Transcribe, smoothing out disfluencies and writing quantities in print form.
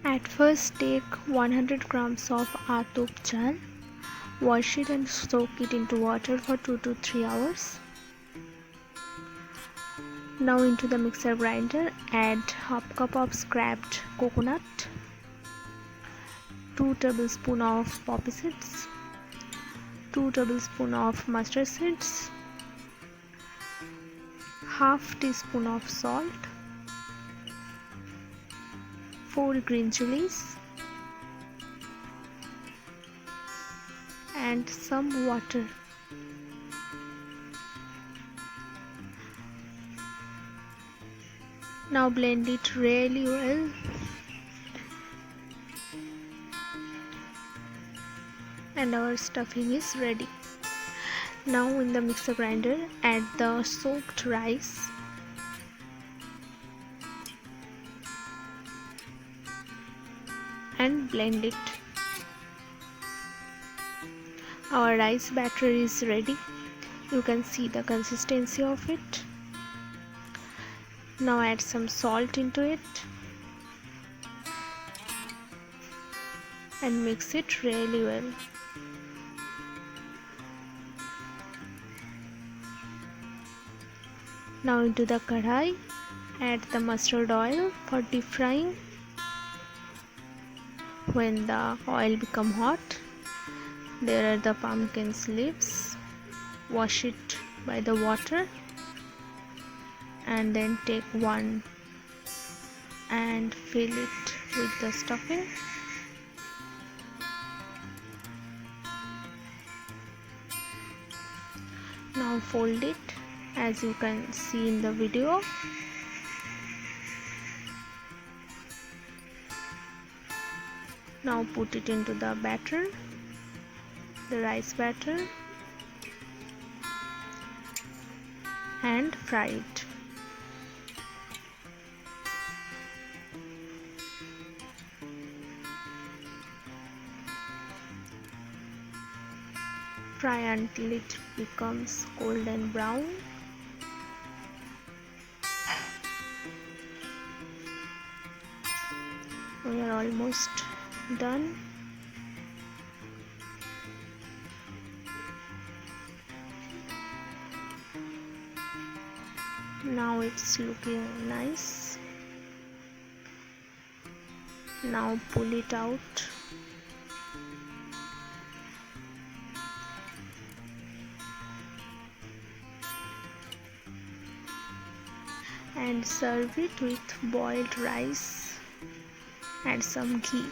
At first take 100 grams of Untitled Chal, wash it and soak it into water for 2 to 3 hours. Now into the mixer grinder add half cup of scraped coconut, 2 tablespoons of poppy seeds, 2 tablespoons of mustard seeds, half teaspoon of salt, 4 green chilies and some water. Now blend it really well. And our stuffing is ready. Now in the mixer grinder add the soaked rice, and blend it. Our rice batter is ready. You can see the consistency of it. Now add some salt into it and mix it really well. Now into the kadhai add the mustard oil for deep frying. When the oil become hot, there are the pumpkin leaves. Wash it by the water and then take one and fill it with the stuffing. Now fold it as you can see in the video. Now put it into the batter, the rice batter, and fry it. Fry until it becomes golden brown. We are almost done. Now it's looking nice. Now pull it out. And serve it with boiled rice and some ghee.